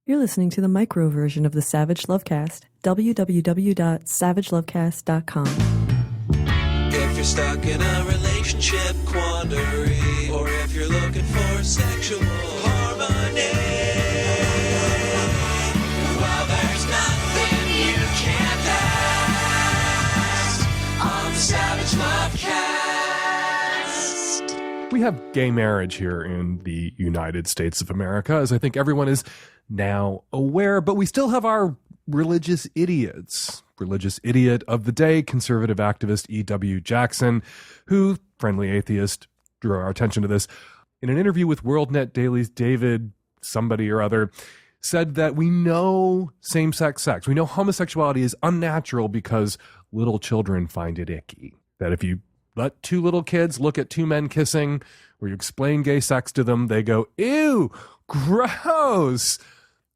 You're listening to the micro version of the Savage Lovecast, www.savagelovecast.com. If you're stuck in a relationship quandary, or if you're looking for sexual harmony, well, there's nothing you can't ask on the Savage Lovecast. We have gay marriage here in the United States of America, as I think everyone is now aware, but we still have our religious idiots. Religious idiot of the day, conservative activist E.W. Jackson, who, friendly atheist, drew our attention to this. In an interview with WorldNet Daily's David somebody or other, said that we know same-sex sex, we know homosexuality is unnatural because little children find it icky. That if you let two little kids look at two men kissing, or you explain gay sex to them, they go, ew, gross.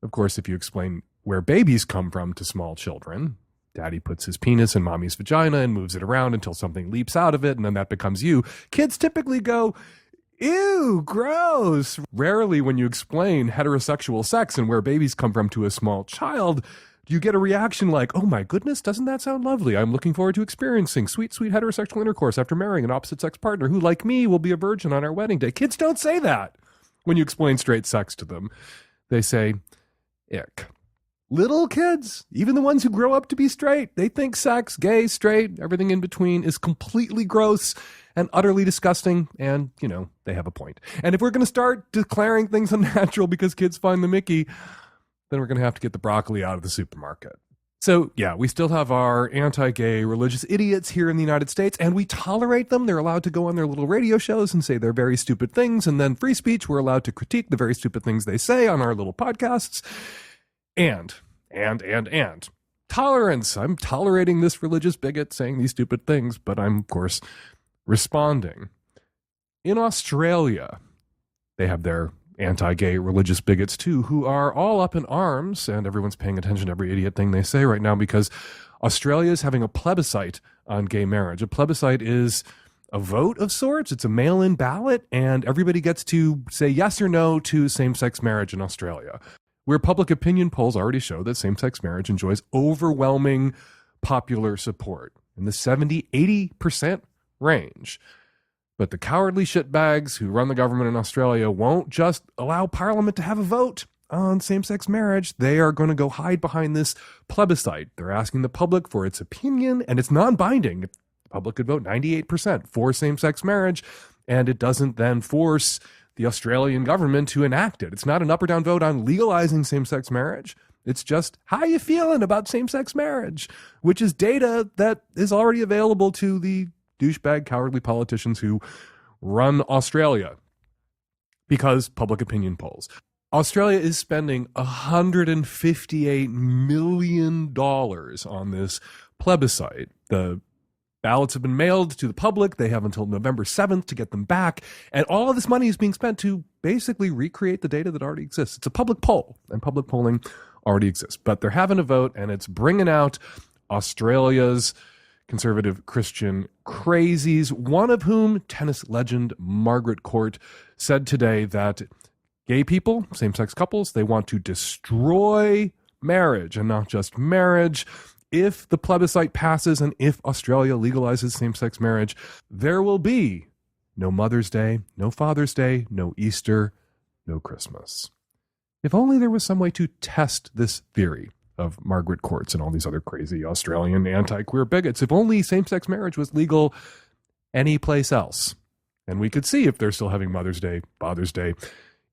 Of course, if you explain where babies come from to small children, daddy puts his penis in mommy's vagina and moves it around until something leaps out of it, and then that becomes you. Kids typically go, ew, gross. Rarely when you explain heterosexual sex and where babies come from to a small child, you get a reaction like, oh my goodness, doesn't that sound lovely? I'm looking forward to experiencing sweet, sweet heterosexual intercourse after marrying an opposite-sex partner who, like me, will be a virgin on our wedding day. Kids don't say that when you explain straight sex to them. They say, ick. Little kids, even the ones who grow up to be straight, they think sex, gay, straight, everything in between is completely gross and utterly disgusting, and, you know, they have a point. And if we're going to start declaring things unnatural because kids find them icky, then we're going to have to get the broccoli out of the supermarket. So, yeah, we still have our anti-gay religious idiots here in the United States, and we tolerate them. They're allowed to go on their little radio shows and say their very stupid things, and then free speech, we're allowed to critique the very stupid things they say on our little podcasts. And tolerance. I'm tolerating this religious bigot saying these stupid things, but I'm, of course, responding. In Australia, they have their anti-gay religious bigots too, who are all up in arms, and everyone's paying attention to every idiot thing they say right now because Australia is having a plebiscite on gay marriage. A plebiscite is a vote of sorts. It's a mail-in ballot, and everybody gets to say yes or no to same-sex marriage in Australia, where public opinion polls already show that same-sex marriage enjoys overwhelming popular support in the 70-80% range. But the cowardly shitbags who run the government in Australia won't just allow Parliament to have a vote on same-sex marriage. They are going to go hide behind this plebiscite. They're asking the public for its opinion, and it's non-binding. The public could vote 98% for same-sex marriage, and it doesn't then force the Australian government to enact it. It's not an up or down vote on legalizing same-sex marriage. It's just, how you feeling about same-sex marriage? Which is data that is already available to the douchebag, cowardly politicians who run Australia because public opinion polls. Australia is spending $158 million on this plebiscite. The ballots have been mailed to the public. They have until November 7th to get them back. And all of this money is being spent to basically recreate the data that already exists. It's a public poll, and public polling already exists. But they're having a vote, and it's bringing out Australia's conservative Christian crazies, one of whom, tennis legend Margaret Court, said today that gay people, same-sex couples, they want to destroy marriage, and not just marriage. If the plebiscite passes and if Australia legalizes same-sex marriage, there will be no Mother's Day, no Father's Day, no Easter, no Christmas. If only there was some way to test this theory of Margaret Court's and all these other crazy Australian anti-queer bigots. If only same-sex marriage was legal any place else. And we could see if they're still having Mother's Day, Father's Day,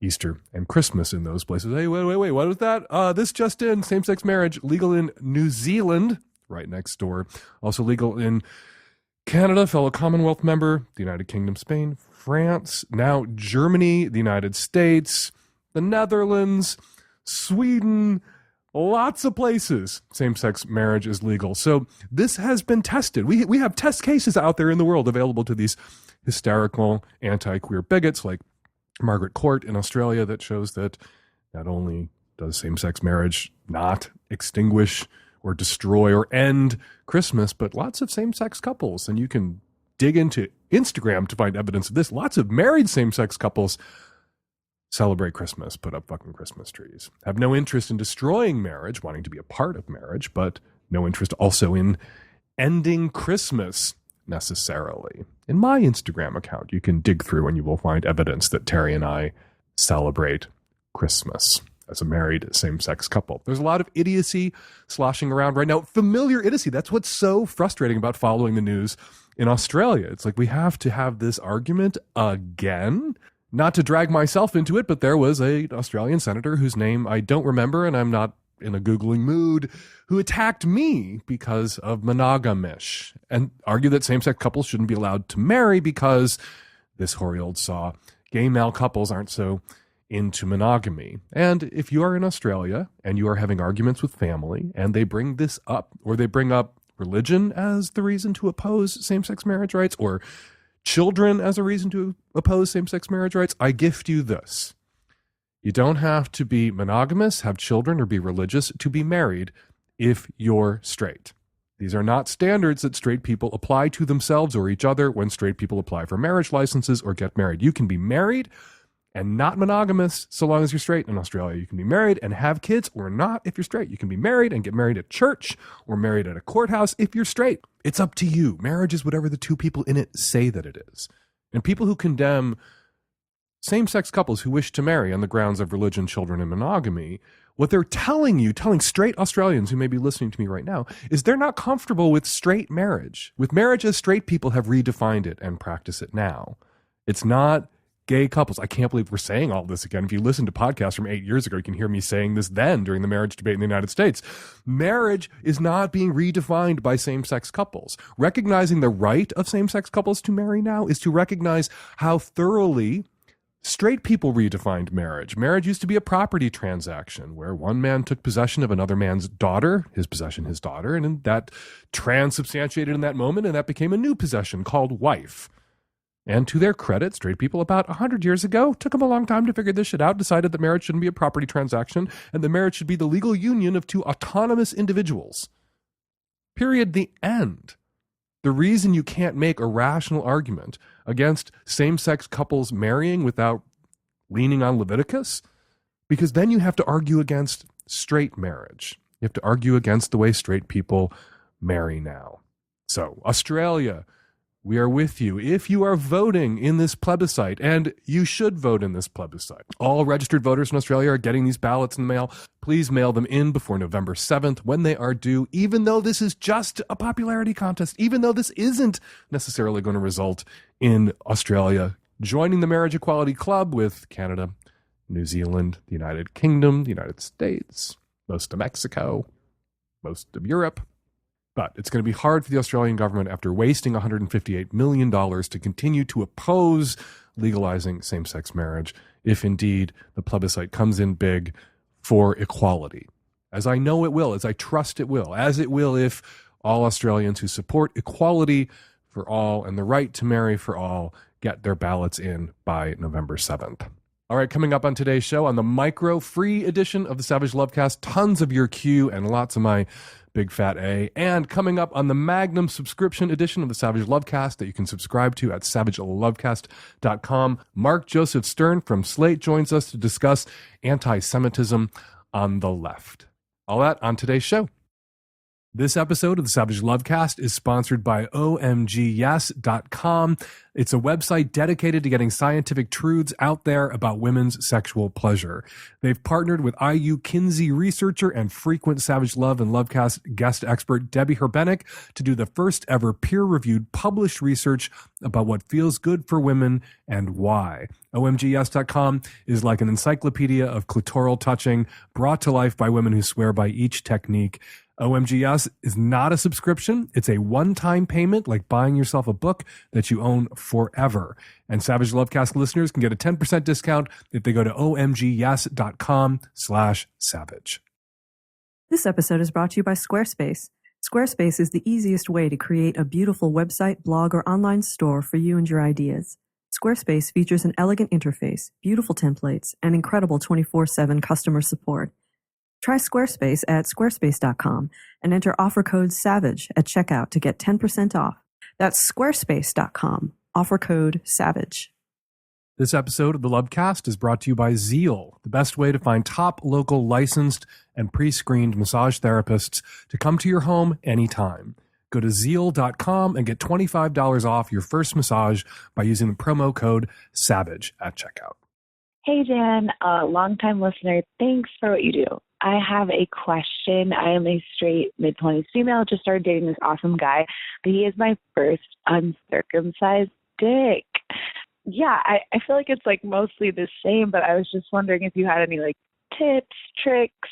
Easter, and Christmas in those places. Hey, wait, what was that? This just in, same-sex marriage legal in New Zealand, right next door. Also legal in Canada, fellow Commonwealth member, the United Kingdom, Spain, France, now Germany, the United States, the Netherlands, Sweden, lots of places same-sex marriage is legal. So this has been tested. We have test cases out there in the world available to these hysterical anti-queer bigots like Margaret Court in Australia that shows that not only does same-sex marriage not extinguish or destroy or end Christmas, but lots of same-sex couples, and you can dig into Instagram to find evidence of this, lots of married same-sex couples celebrate Christmas, put up fucking Christmas trees, have no interest in destroying marriage, wanting to be a part of marriage, but no interest also in ending Christmas necessarily. In my Instagram account, you can dig through and you will find evidence that Terry and I celebrate Christmas as a married same-sex couple. There's a lot of idiocy sloshing around right now. Familiar idiocy. That's what's so frustrating about following the news in Australia. It's like we have to have this argument again. Not to drag myself into it, but there was an Australian senator whose name I don't remember, and I'm not in a Googling mood, who attacked me because of monogamish and argued that same-sex couples shouldn't be allowed to marry because this hoary old saw gay male couples aren't so into monogamy. And if you are in Australia and you are having arguments with family and they bring this up, or they bring up religion as the reason to oppose same-sex marriage rights, or children as a reason to oppose same-sex marriage rights, I gift you this. You don't have to be monogamous, have children, or be religious to be married if you're straight. These are not standards that straight people apply to themselves or each other when straight people apply for marriage licenses or get married. You can be married and not monogamous so long as you're straight in Australia. You can be married and have kids or not if you're straight. You can be married and get married at church or married at a courthouse if you're straight. It's up to you. Marriage is whatever the two people in it say that it is. And people who condemn same-sex couples who wish to marry on the grounds of religion, children, and monogamy, what they're telling straight Australians who may be listening to me right now, is they're not comfortable with straight marriage, with marriage as straight people have redefined it and practice it now. It's not gay couples. I can't believe we're saying all this again. If you listen to podcasts from 8 years ago, you can hear me saying this then during the marriage debate in the United States. Marriage is not being redefined by same-sex couples. Recognizing the right of same-sex couples to marry now is to recognize how thoroughly straight people redefined marriage. Marriage used to be a property transaction where one man took possession of another man's daughter, his possession, his daughter, and that transubstantiated in that moment, and that became a new possession called wife. And to their credit, straight people about 100 years ago, took them a long time to figure this shit out, decided that marriage shouldn't be a property transaction, and that marriage should be the legal union of two autonomous individuals. Period. The end. The reason you can't make a rational argument against same-sex couples marrying without leaning on Leviticus, because then you have to argue against straight marriage. You have to argue against the way straight people marry now. So, Australia, we are with you. If you are voting in this plebiscite, and you should vote in this plebiscite, all registered voters in Australia are getting these ballots in the mail. Please mail them in before November 7th when they are due, even though this is just a popularity contest, even though this isn't necessarily going to result in Australia joining the Marriage Equality Club with Canada, New Zealand, the United Kingdom, the United States, most of Mexico, most of Europe. But it's going to be hard for the Australian government, after wasting $158 million, to continue to oppose legalizing same-sex marriage if indeed the plebiscite comes in big for equality. As I know it will, as I trust it will, as it will if all Australians who support equality for all and the right to marry for all get their ballots in by November 7th. All right, coming up on today's show, on the micro free edition of the Savage Lovecast, tons of your Q and lots of my Big Fat A. And coming up on the Magnum subscription edition of the Savage Lovecast that you can subscribe to at savagelovecast.com, Mark Joseph Stern from Slate joins us to discuss anti-Semitism on the left. All that on today's show. This episode of the Savage Lovecast is sponsored by omgyes.com. It's a website dedicated to getting scientific truths out there about women's sexual pleasure. They've partnered with IU Kinsey researcher and frequent Savage Love and Lovecast guest expert Debbie Herbenek to do the first ever peer-reviewed published research about what feels good for women and why. OMGYes.com is like an encyclopedia of clitoral touching brought to life by women who swear by each technique. OMGYes is not a subscription. It's a one-time payment, like buying yourself a book that you own forever. And Savage Lovecast listeners can get a 10% discount if they go to omgyes.com/savage. This episode is brought to you by Squarespace. Squarespace is the easiest way to create a beautiful website, blog, or online store for you and your ideas. Squarespace features an elegant interface, beautiful templates, and incredible 24/7 customer support. Try Squarespace at squarespace.com and enter offer code SAVAGE at checkout to get 10% off. That's squarespace.com, offer code SAVAGE. This episode of the Lovecast is brought to you by Zeal, the best way to find top local licensed and pre-screened massage therapists to come to your home anytime. Go to zeal.com and get $25 off your first massage by using the promo code SAVAGE at checkout. Hey, Dan, longtime listener. Thanks for what you do. I have a question. I am a straight mid-20s female, just started dating this awesome guy, but he is my first uncircumcised dick. Yeah, I feel like it's like mostly the same, but I was just wondering if you had any like tips, tricks,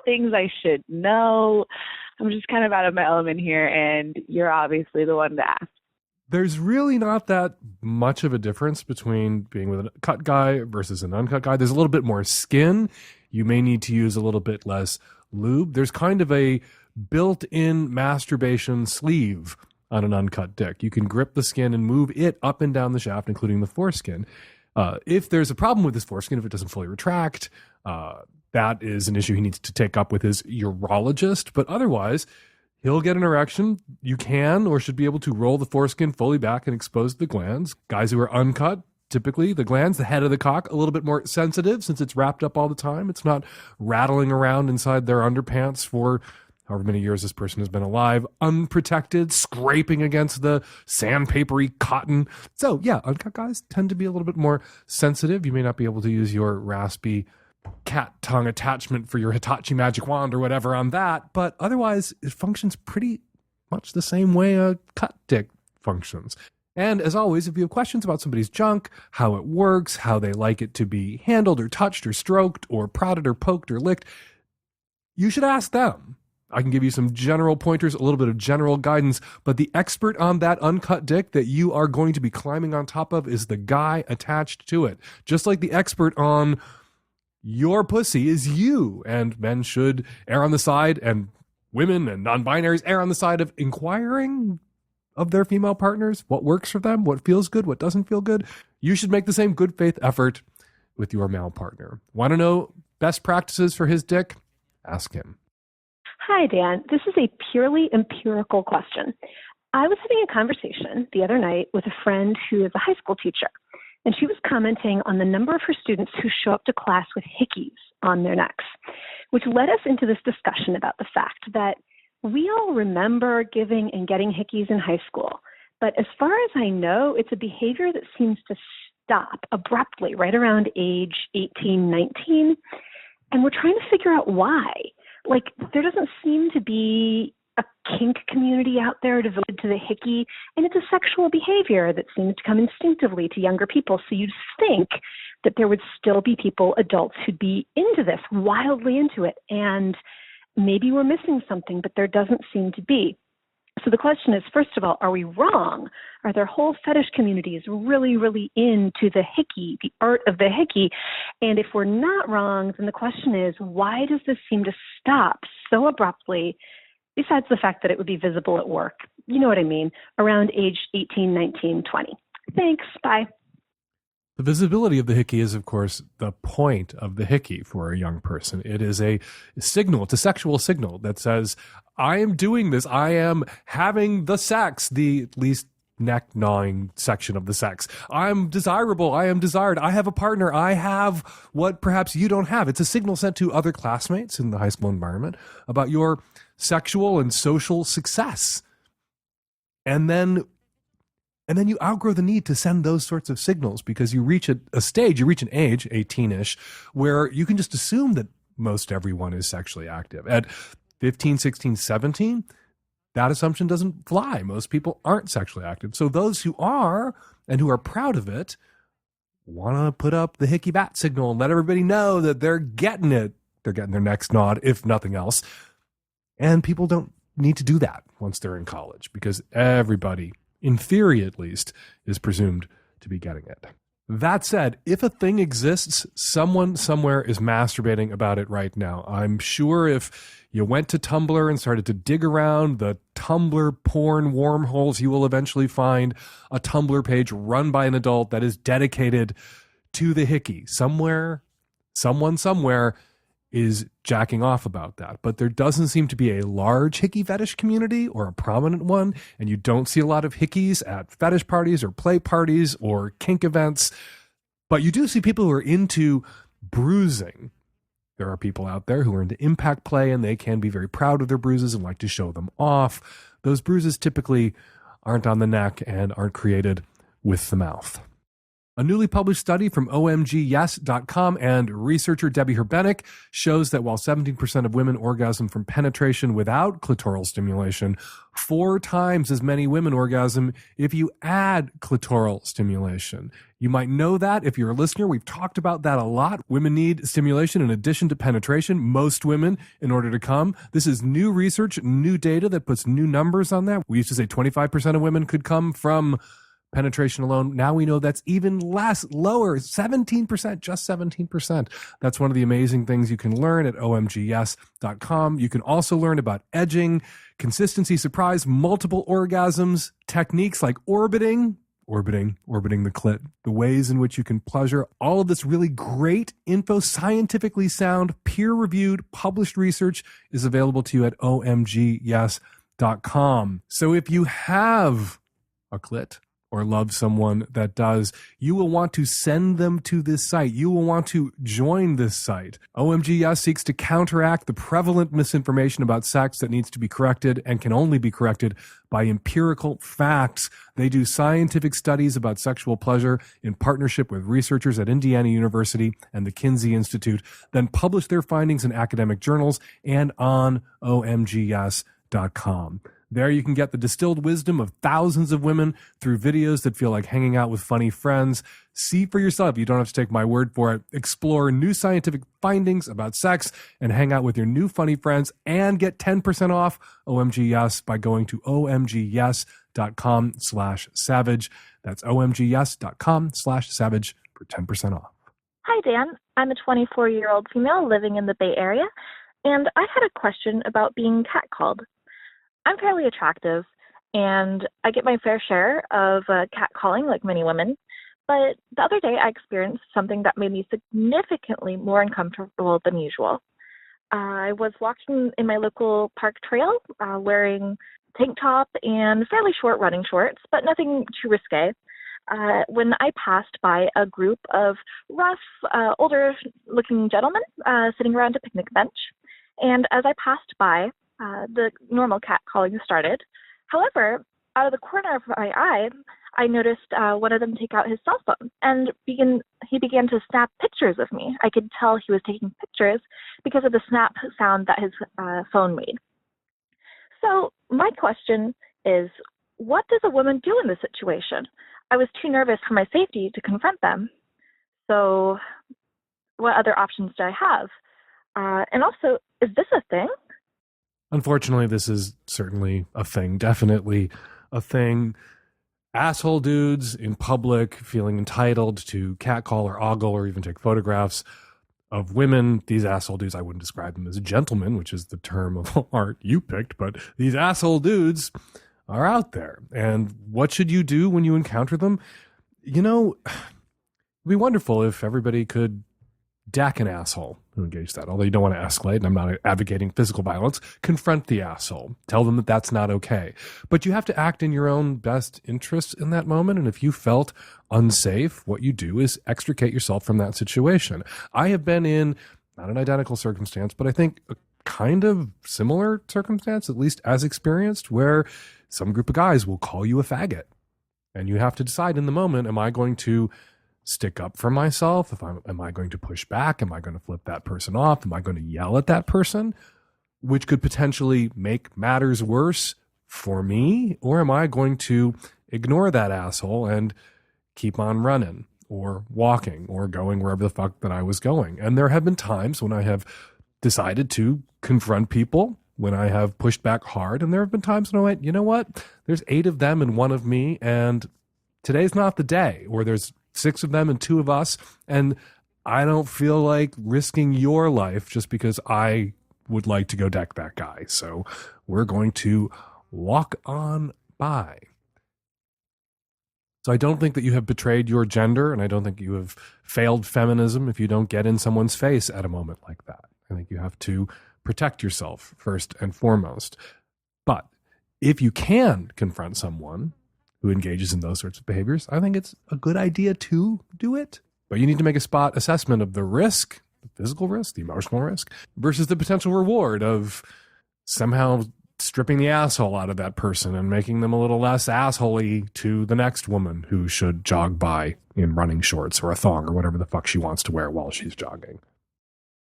things I should know. I'm just kind of out of my element here, and you're obviously the one to ask. There's really not that much of a difference between being with a cut guy versus an uncut guy. There's a little bit more skin. You may need to use a little bit less lube. There's kind of a built-in masturbation sleeve on an uncut dick. You can grip the skin and move it up and down the shaft, including the foreskin. If there's a problem with this foreskin, if it doesn't fully retract, that is an issue he needs to take up with his urologist. But otherwise, he'll get an erection. You can or should be able to roll the foreskin fully back and expose the glands. Guys who are uncut, typically the glands, the head of the cock, a little bit more sensitive since it's wrapped up all the time. It's not rattling around inside their underpants for however many years this person has been alive, unprotected, scraping against the sandpapery cotton. So yeah, uncut guys tend to be a little bit more sensitive. You may not be able to use your raspy cat tongue attachment for your Hitachi magic wand or whatever on that, but otherwise it functions pretty much the same way a cut dick functions. And as always, if you have questions about somebody's junk, how it works, how they like it to be handled or touched or stroked or prodded or poked or licked, you should ask them. I can give you some general pointers, a little bit of general guidance, but the expert on that uncut dick that you are going to be climbing on top of is the guy attached to it. Just like the expert on your pussy is you, and men should err on the side, and women and non-binaries err on the side of inquiring of their female partners, what works for them, what feels good, what doesn't feel good. You should make the same good faith effort with your male partner. Want to know best practices for his dick? Ask him. Hi, Dan. This is a purely empirical question. I was having a conversation the other night with a friend who is a high school teacher, and she was commenting on the number of her students who show up to class with hickeys on their necks, which led us into this discussion about the fact that we all remember giving and getting hickeys in high school, but as far as I know, it's a behavior that seems to stop abruptly right around age 18, 19, and we're trying to figure out why. Like, there doesn't seem to be a kink community out there devoted to the hickey, and it's a sexual behavior that seems to come instinctively to younger people. So you'd think that there would still be people, adults, who'd be into this, wildly into it, and maybe we're missing something, but there doesn't seem to be. So the question is, first of all, are we wrong? Are there whole fetish communities really, really into the hickey, the art of the hickey? And if we're not wrong, then the question is, why does this seem to stop so abruptly, besides the fact that it would be visible at work? You know what I mean, around age 18, 19, 20. Thanks, bye. The visibility of the hickey is, of course, the point of the hickey for a young person. It is a signal, it's a sexual signal that says, I am doing this, I am having the sex, the least neck-gnawing section of the sex. I'm desirable, I am desired, I have a partner, I have what perhaps you don't have. It's a signal sent to other classmates in the high school environment about your sexual and social success. And then you outgrow the need to send those sorts of signals because you reach a stage, you reach an age, 18-ish, where you can just assume that most everyone is sexually active. At 15, 16, 17, that assumption doesn't fly. Most people aren't sexually active. So those who are, and who are proud of it, want to put up the hickey bat signal and let everybody know that they're getting it. They're getting their necks gnawed, if nothing else. And people don't need to do that once they're in college because everybody, in theory at least, is presumed to be getting it. That said, if a thing exists, someone somewhere is masturbating about it right now. I'm sure if you went to Tumblr and started to dig around the Tumblr porn wormholes, you will eventually find a Tumblr page run by an adult that is dedicated to the hickey. Somewhere, someone somewhere is jacking off about that. But there doesn't seem to be a large hickey fetish community or a prominent one, and you don't see a lot of hickeys at fetish parties or play parties or kink events. But you do see people who are into bruising. There are people out there who are into impact play, and they can be very proud of their bruises and like to show them off. Those bruises typically aren't on the neck and aren't created with the mouth. A newly published study from omgyes.com and researcher Debbie Herbenick shows that while 17% of women orgasm from penetration without clitoral stimulation, 4 times as many women orgasm if you add clitoral stimulation. You might know that if you're a listener. We've talked about that a lot. Women need stimulation in addition to penetration. Most women, in order to come. This is new research, new data that puts new numbers on that. We used to say 25% of women could come from penetration alone. Now we know that's even less, lower, 17%, just 17%. That's one of the amazing things you can learn at omgyes.com. You can also learn about edging, consistency, surprise, multiple orgasms, techniques like orbiting the clit, the ways in which you can pleasure. All of this really great info, scientifically sound, peer-reviewed, published research is available to you at omgyes.com. So if you have a clit, or love someone that does, you will want to send them to this site. You will want to join this site. OMGS seeks to counteract the prevalent misinformation about sex that needs to be corrected and can only be corrected by empirical facts. They do scientific studies about sexual pleasure in partnership with researchers at Indiana University and the Kinsey Institute, then publish their findings in academic journals and on omgs.com. There you can get the distilled wisdom of thousands of women through videos that feel like hanging out with funny friends. See for yourself. You don't have to take my word for it. Explore new scientific findings about sex and hang out with your new funny friends and get 10% off OMGYes by going to omgyes.com/savage. That's omgyes.com/savage for 10% off. Hi, Dan. I'm a 24-year-old female living in the Bay Area, and I had a question about being catcalled. I'm fairly attractive, and I get my fair share of catcalling like many women, but the other day I experienced something that made me significantly more uncomfortable than usual. I was walking in my local park trail wearing tank top and fairly short running shorts, but nothing too risque, when I passed by a group of rough, older-looking gentlemen sitting around a picnic bench, and as I passed by, the normal catcalling started. However, out of the corner of my eye, I noticed one of them take out his cell phone and he began to snap pictures of me. I could tell he was taking pictures because of the snap sound that his phone made. So my question is, what does a woman do in this situation? I was too nervous for my safety to confront them. So what other options do I have? And also, is this a thing? Unfortunately, this is certainly a thing, definitely a thing. Asshole dudes in public feeling entitled to catcall or ogle or even take photographs of women. These asshole dudes, I wouldn't describe them as gentlemen, which is the term of art you picked, but these asshole dudes are out there. And what should you do when you encounter them? You know, it'd be wonderful if everybody could deck an asshole who engaged that. Although you don't want to escalate, and I'm not advocating physical violence, confront the asshole. Tell them that that's not okay. But you have to act in your own best interest in that moment. And if you felt unsafe, what you do is extricate yourself from that situation. I have been in, not an identical circumstance, but I think a kind of similar circumstance, at least as experienced, where some group of guys will call you a faggot. And you have to decide in the moment, am I going to stick up for myself? Am I going to push back? Am I going to flip that person off? Am I going to yell at that person, which could potentially make matters worse for me? Or am I going to ignore that asshole and keep on running or walking or going wherever the fuck that I was going? And there have been times when I have decided to confront people, when I have pushed back hard. And there have been times when I went, you know what? There's 8 of them and 1 of me, and today's not the day. Or there's 6 of them and 2 of us, and I don't feel like risking your life just because I would like to go deck that guy. So we're going to walk on by. So I don't think that you have betrayed your gender, and I don't think you have failed feminism if you don't get in someone's face at a moment like that. I think you have to protect yourself first and foremost. But if you can confront someone who engages in those sorts of behaviors, I think it's a good idea to do it. But you need to make a spot assessment of the risk, the physical risk, the emotional risk, versus the potential reward of somehow stripping the asshole out of that person and making them a little less assholey to the next woman who should jog by in running shorts or a thong or whatever the fuck she wants to wear while she's jogging.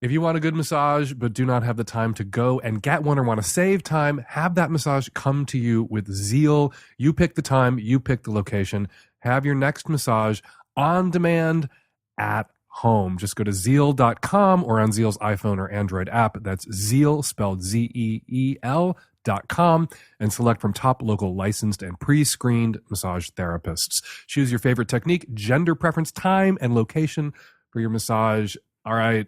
If you want a good massage but do not have the time to go and get one or want to save time, have that massage come to you with Zeal. You pick the time, you pick the location. Have your next massage on demand at home. Just go to Zeal.com or on Zeal's iPhone or Android app. That's Zeal, spelled ZEEL.com, and select from top local licensed and pre-screened massage therapists. Choose your favorite technique, gender preference, time, and location for your massage. All right.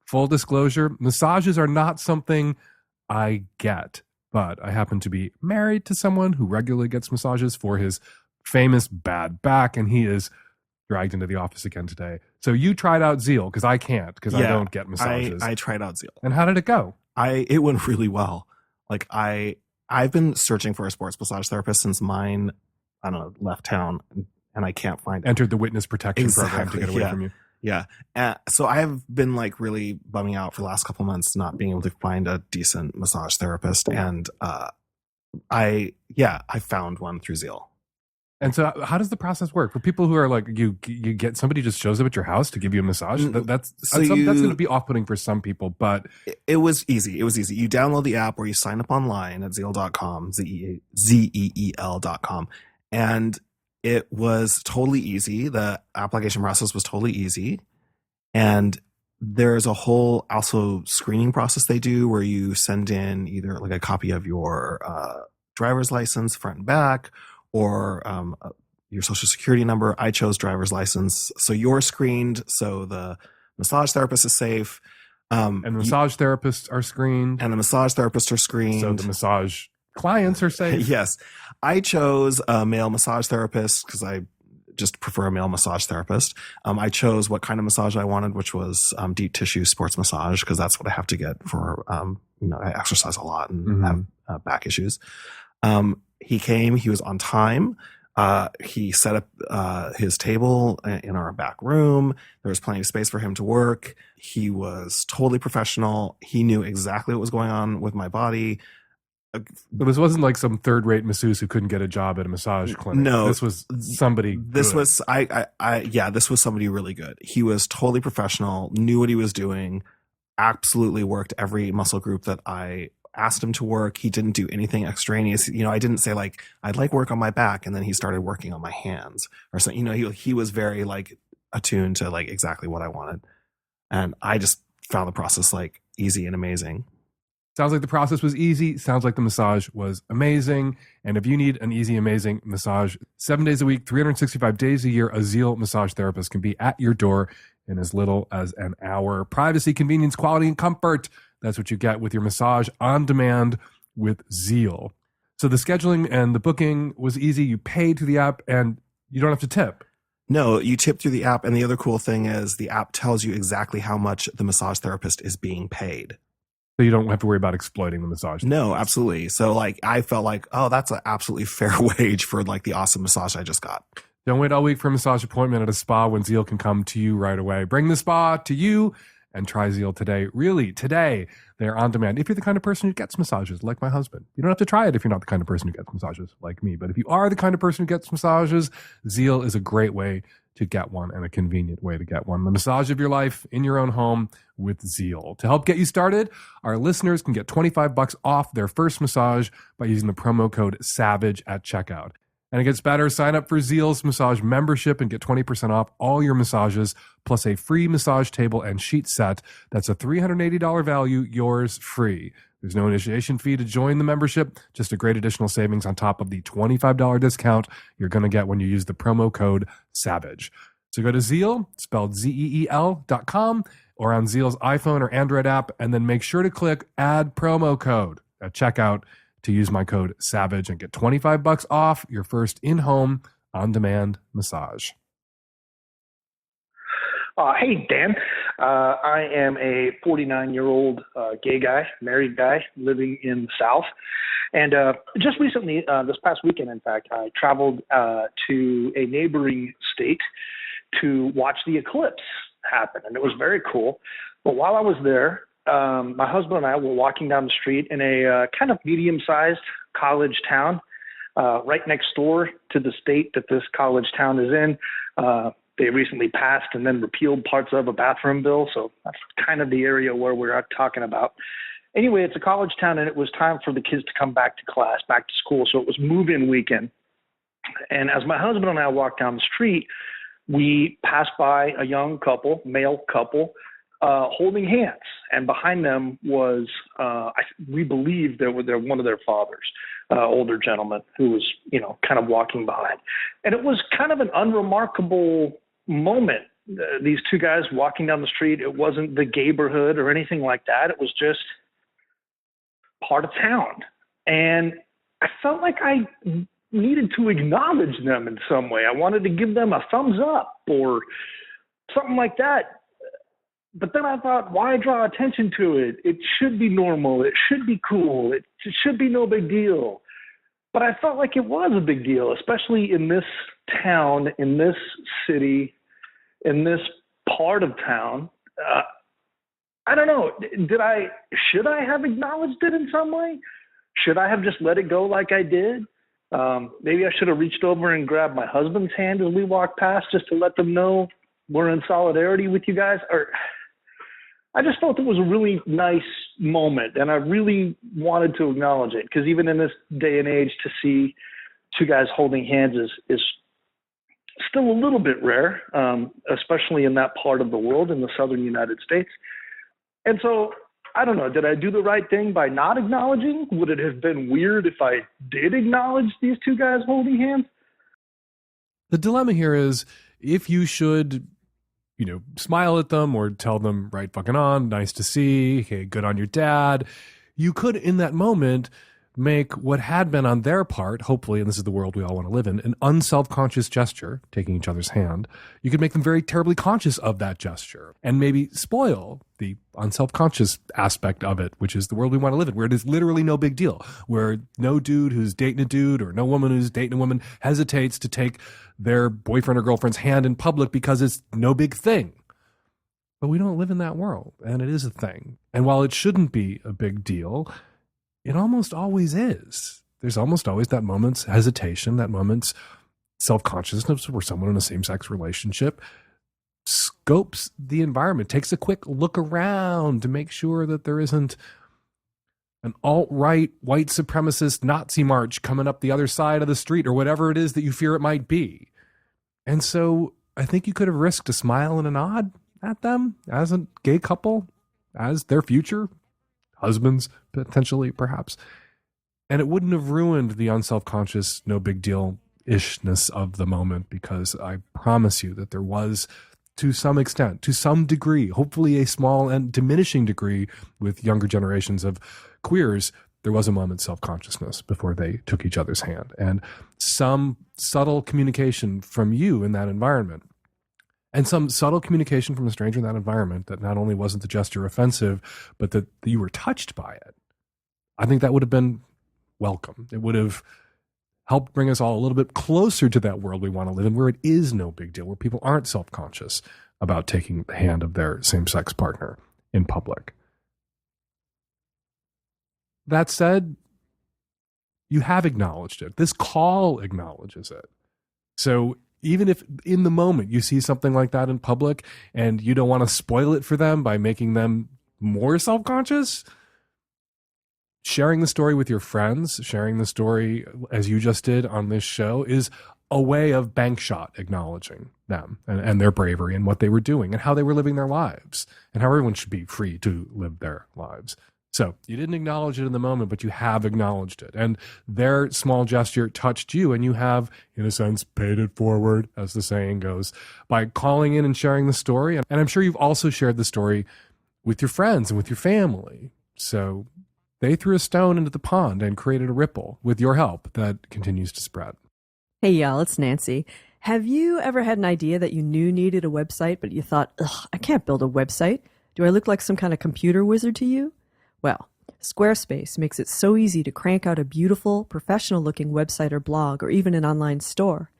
Full disclosure, massages are not something I get, but I happen to be married to someone who regularly gets massages for his famous bad back, and he is dragged into the office again today. So you tried out Zeal, because I can't, because I don't get massages. I tried out Zeal. And how did it go? It went really well. Like I've been searching for a sports massage therapist since mine, I don't know, left town, and I can't find it. Entered the witness protection program to get away from you. Yeah. So I have been like really bumming out for the last couple of months, not being able to find a decent massage therapist. And I found one through Zeal. And so how does the process work for people who are like, you get somebody just shows up at your house to give you a massage? That's going to be off-putting for some people, but it was easy. You download the app or you sign up online at Zeal.com, ZEEL.com. And it was totally easy. The application process was totally easy. And there's a whole also screening process they do where you send in either like a copy of your driver's license front and back or your social security number. I chose driver's license. So you're screened. So the massage therapist is safe. And the massage therapists are screened. And the massage therapists are screened. So the massage clients are safe. Yes. I chose a male massage therapist because I just prefer a male massage therapist. I chose what kind of massage I wanted, which was deep tissue sports massage, because that's what I have to get for, I exercise a lot and have back issues. He came, he was on time. He set up his table in our back room. There was plenty of space for him to work. He was totally professional. He knew exactly what was going on with my body. But this wasn't like some third-rate masseuse who couldn't get a job at a massage clinic. No, this was somebody good. This was this was somebody really good. He was totally professional, knew what he was doing, absolutely worked every muscle group that I asked him to work. He didn't do anything extraneous. I didn't say like, I'd like work on my back, and then he started working on my hands or something. He was very like attuned to like exactly what I wanted. And I just found the process like easy and amazing. Sounds like the process was easy. Sounds like the massage was amazing. And if you need an easy, amazing massage 7 days a week, 365 days a year, a Zeal massage therapist can be at your door in as little as an hour. Privacy, convenience, quality, and comfort. That's what you get with your massage on demand with Zeal. So the scheduling and the booking was easy. You paid through the app and you don't have to tip. No, you tip through the app. And the other cool thing is the app tells you exactly how much the massage therapist is being paid. So you don't have to worry about exploiting the massage. No, absolutely. So like, I felt like, oh, that's an absolutely fair wage for like the awesome massage I just got. Don't wait all week for a massage appointment at a spa when Zeal can come to you right away. Bring the spa to you and try Zeal today. Really, today, they're on demand. If you're the kind of person who gets massages, like my husband. You don't have to try it if you're not the kind of person who gets massages, like me. But if you are the kind of person who gets massages, Zeal is a great way to get one and a convenient way to get one. The massage of your life in your own home with Zeal. To help get you started, our listeners can get $25 off their first massage by using the promo code SAVAGE at checkout. And it gets better. Sign up for Zeal's massage membership and get 20% off all your massages, plus a free massage table and sheet set. That's a $380 value, yours free. There's no initiation fee to join the membership, just a great additional savings on top of the $25 discount you're going to get when you use the promo code SAVAGE. So go to Zeal, spelled ZEEL.com, or on Zeal's iPhone or Android app, and then make sure to click Add Promo Code at checkout to use my code SAVAGE and get $25 off your first in-home, on-demand massage. Hey, Dan. I am a 49-year-old gay guy, married guy, living in the South. And just recently, this past weekend, in fact, I traveled to a neighboring state to watch the eclipse happen. And it was very cool. But while I was there, my husband and I were walking down the street in a kind of medium-sized college town, right next door to the state that this college town is in. They recently passed and then repealed parts of a bathroom bill. So that's kind of the area where we're talking about. Anyway, it's a college town, and it was time for the kids to come back to class, back to school. So it was move-in weekend. And as my husband and I walked down the street, we passed by a young couple, male couple, holding hands. And behind them was, we believe they're one of their fathers, older gentleman who was, kind of walking behind. And it was kind of an unremarkable moment. These two guys walking down the street, it wasn't the gayborhood or anything like that. It was just part of town. And I felt like I needed to acknowledge them in some way. I wanted to give them a thumbs up or something like that. But then I thought, why draw attention to it? It should be normal. It should be cool. It should be no big deal. But I felt like it was a big deal, especially in this town, in this city, in this part of town. I don't know. Should I have acknowledged it in some way? Should I have just let it go like I did? Maybe I should have reached over and grabbed my husband's hand as we walked past just to let them know we're in solidarity with you guys. Or I just felt it was a really nice moment, and I really wanted to acknowledge it, because even in this day and age, to see two guys holding hands is still a little bit rare, especially in that part of the world, in the southern United States. And so, I don't know, did I do the right thing by not acknowledging? Would it have been weird if I did acknowledge these two guys holding hands? The dilemma here is if you should, smile at them or tell them right fucking on, nice to see, hey, good on your dad. You could, in that moment, make what had been on their part, hopefully, and this is the world we all want to live in, an unself-conscious gesture, taking each other's hand. You could make them very terribly conscious of that gesture and maybe spoil the unself-conscious aspect of it, which is the world we want to live in, where it is literally no big deal, where no dude who's dating a dude or no woman who's dating a woman hesitates to take their boyfriend or girlfriend's hand in public because it's no big thing. But we don't live in that world, and it is a thing. And while it shouldn't be a big deal, it almost always is. There's almost always that moment's hesitation, that moment's self-consciousness where someone in a same-sex relationship scopes the environment, takes a quick look around to make sure that there isn't an alt-right, white supremacist Nazi march coming up the other side of the street or whatever it is that you fear it might be. And so I think you could have risked a smile and a nod at them as a gay couple, as their future husbands, potentially, perhaps. And it wouldn't have ruined the unself-conscious, no big deal-ishness of the moment, because I promise you that there was, to some extent, to some degree, hopefully a small and diminishing degree with younger generations of queers, there was a moment's self-consciousness before they took each other's hand. And some subtle communication from you in that environment, and some subtle communication from a stranger in that environment, that not only wasn't the gesture offensive, but that you were touched by it. I think that would have been welcome. It would have helped bring us all a little bit closer to that world we want to live in, where it is no big deal, where people aren't self-conscious about taking the hand of their same-sex partner in public. That said, you have acknowledged it. This call acknowledges it. So even if in the moment you see something like that in public and you don't want to spoil it for them by making them more self-conscious, sharing the story with your friends, sharing the story as you just did on this show, is a way of bank shot acknowledging them and their bravery and what they were doing and how they were living their lives and how everyone should be free to live their lives. So you didn't acknowledge it in the moment, but you have acknowledged it. And their small gesture touched you, and you have, in a sense, paid it forward, as the saying goes, by calling in and sharing the story. And I'm sure you've also shared the story with your friends and with your family. So they threw a stone into the pond and created a ripple with your help that continues to spread. Hey, y'all, it's Nancy. Have you ever had an idea that you knew needed a website, but you thought, I can't build a website. Do I look like some kind of computer wizard to you? Well, Squarespace makes it so easy to crank out a beautiful, professional-looking website or blog or even an online store.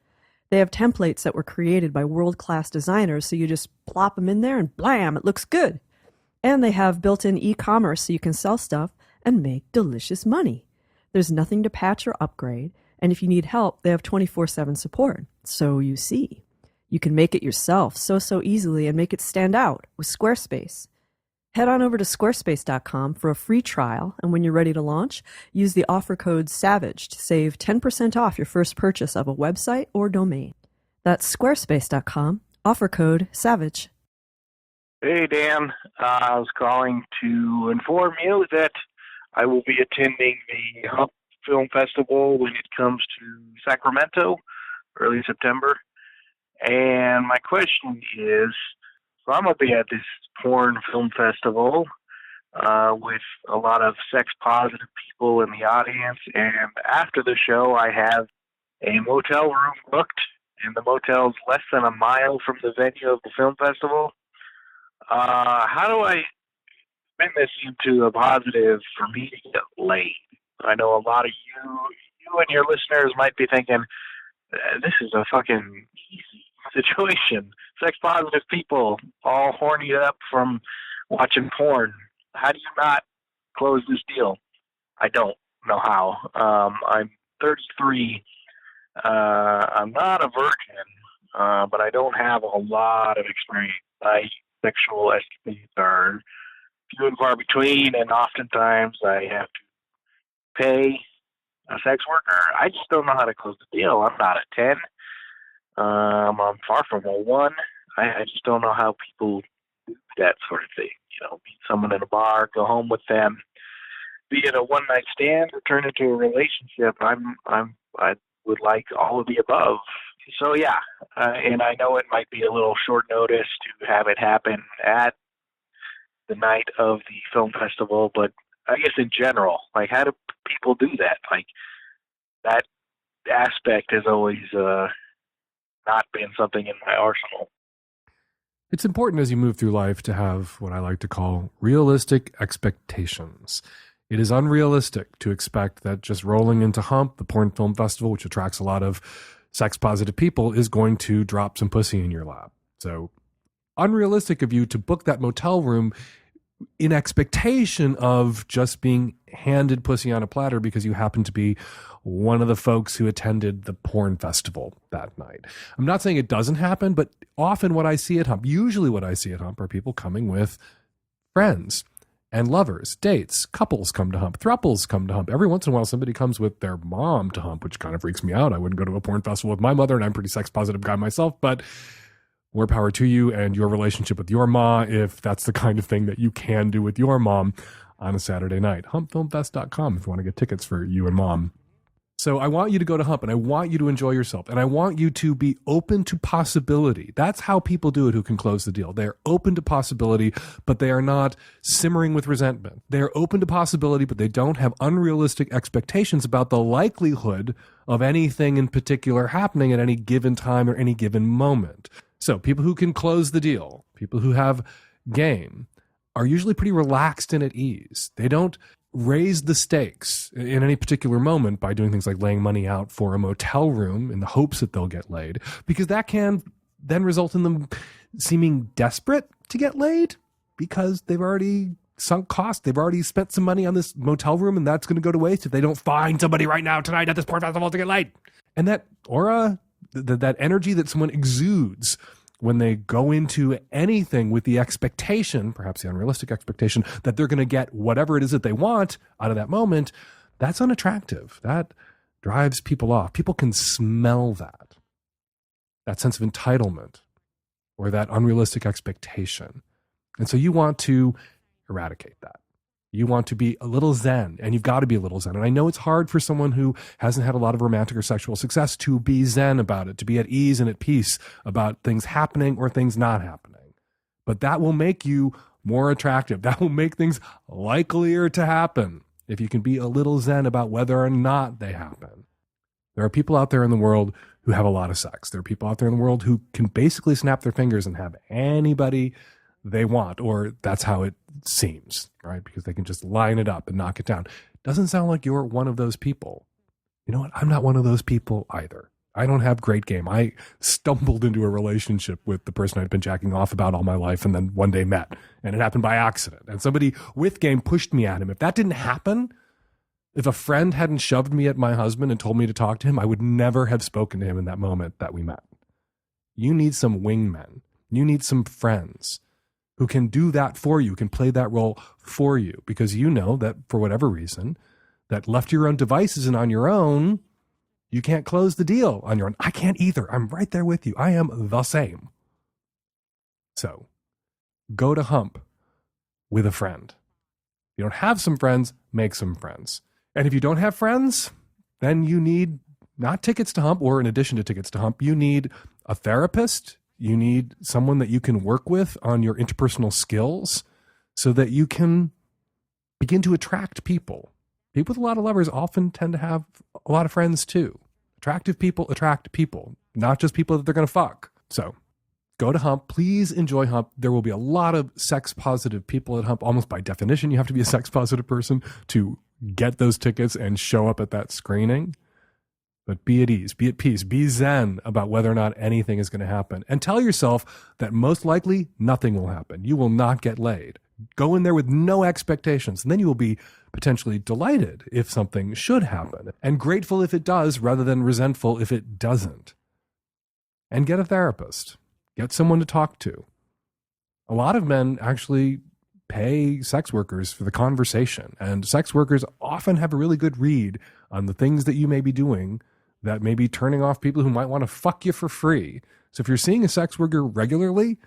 They have templates that were created by world-class designers, so you just plop them in there and blam, it looks good. And they have built-in e-commerce so you can sell stuff and make delicious money. There's nothing to patch or upgrade, and if you need help, they have 24/7 support. So you see, you can make it yourself so easily and make it stand out with Squarespace. Head on over to squarespace.com for a free trial, and when you're ready to launch, use the offer code SAVAGE to save 10% off your first purchase of a website or domain. That's squarespace.com, offer code SAVAGE. Hey, Dan. I was calling to inform you that I will be attending the Hump Film Festival when it comes to Sacramento, early September. And my question is, so I'm going to be at this porn film festival with a lot of sex-positive people in the audience. And after the show, I have a motel room booked, and the motel's less than a mile from the venue of the film festival. How do I spin this into a positive for me to get laid? I know a lot of you and your listeners might be thinking, this is a fucking easy situation. Sex-positive people all horny up from watching porn. How do you not close this deal? I don't know how. I'm 33. I'm not a virgin, but I don't have a lot of experience. My sexual escapades are few and far between, and oftentimes I have to pay a sex worker. I just don't know how to close the deal. I'm not a 10. I'm far from a 1. I just don't know how people do that sort of thing. You know, meet someone in a bar, go home with them, be it a one-night stand or turn into a relationship. I would like all of the above. So yeah, and I know it might be a little short notice to have it happen at the night of the film festival, but I guess in general, like, how do people do that? Like, that aspect has always not been something in my arsenal. It's important as you move through life to have what I like to call realistic expectations. It is unrealistic to expect that just rolling into Hump, the porn film festival, which attracts a lot of sex-positive people, is going to drop some pussy in your lap. So unrealistic of you to book that motel room in expectation of just being handed pussy on a platter because you happen to be one of the folks who attended the porn festival that night. I'm not saying it doesn't happen, but often what I see at Hump, usually what I see at Hump, are people coming with friends and lovers, dates, couples come to Hump, thruples come to Hump. Every once in a while, somebody comes with their mom to Hump, which kind of freaks me out. I wouldn't go to a porn festival with my mother, and I'm a pretty sex-positive guy myself, but more power to you and your relationship with your ma if that's the kind of thing that you can do with your mom on a Saturday night. HumpFilmFest.com if you want to get tickets for you and mom. So I want you to go to Hump, and I want you to enjoy yourself, and I want you to be open to possibility. That's how people do it who can close the deal. They're open to possibility, but they are not simmering with resentment. They're open to possibility, but they don't have unrealistic expectations about the likelihood of anything in particular happening at any given time or any given moment. So people who can close the deal, people who have game, are usually pretty relaxed and at ease. They don't raise the stakes in any particular moment by doing things like laying money out for a motel room in the hopes that they'll get laid, because that can then result in them seeming desperate to get laid because they've already sunk cost. They've already spent some money on this motel room, and that's going to go to waste if they don't find somebody right now tonight at this porn festival to get laid. And that aura, that energy that someone exudes when they go into anything with the expectation, perhaps the unrealistic expectation, that they're going to get whatever it is that they want out of that moment, that's unattractive. That drives people off. People can smell that sense of entitlement or that unrealistic expectation. And so you want to eradicate that. You want to be a little zen, and you've got to be a little zen. And I know it's hard for someone who hasn't had a lot of romantic or sexual success to be zen about it, to be at ease and at peace about things happening or things not happening. But that will make you more attractive. That will make things likelier to happen if you can be a little zen about whether or not they happen. There are people out there in the world who have a lot of sex. There are people out there in the world who can basically snap their fingers and have anybody they want, or that's how it seems, right? Because they can just line it up and knock it down. Doesn't sound like you're one of those people. You know what? I'm not one of those people either. I don't have great game. I stumbled into a relationship with the person I'd been jacking off about all my life and then one day met. And it happened by accident. And somebody with game pushed me at him. If that didn't happen, if a friend hadn't shoved me at my husband and told me to talk to him, I would never have spoken to him in that moment that we met. You need some wingmen. You need some friends who can do that for you, can play that role for you, because you know that for whatever reason, that left to your own devices and on your own, you can't close the deal on your own. I can't either. I'm right there with you. I am the same. So go to Hump with a friend. If you don't have some friends, make some friends. And if you don't have friends, then you need not tickets to Hump, or in addition to tickets to Hump, you need a therapist. You need someone that you can work with on your interpersonal skills so that you can begin to attract people. People with a lot of lovers often tend to have a lot of friends too. Attractive people attract people, not just people that they're going to fuck. So go to Hump. Please enjoy Hump. There will be a lot of sex positive people at Hump. Almost by definition, you have to be a sex positive person to get those tickets and show up at that screening. But be at ease, be at peace, be zen about whether or not anything is going to happen. And tell yourself that most likely nothing will happen. You will not get laid. Go in there with no expectations, and then you will be potentially delighted if something should happen, and grateful if it does, rather than resentful if it doesn't. And get a therapist. Get someone to talk to. A lot of men actually pay sex workers for the conversation, and sex workers often have a really good read on the things that you may be doing that may be turning off people who might want to fuck you for free. So if you're seeing a sex worker regularly,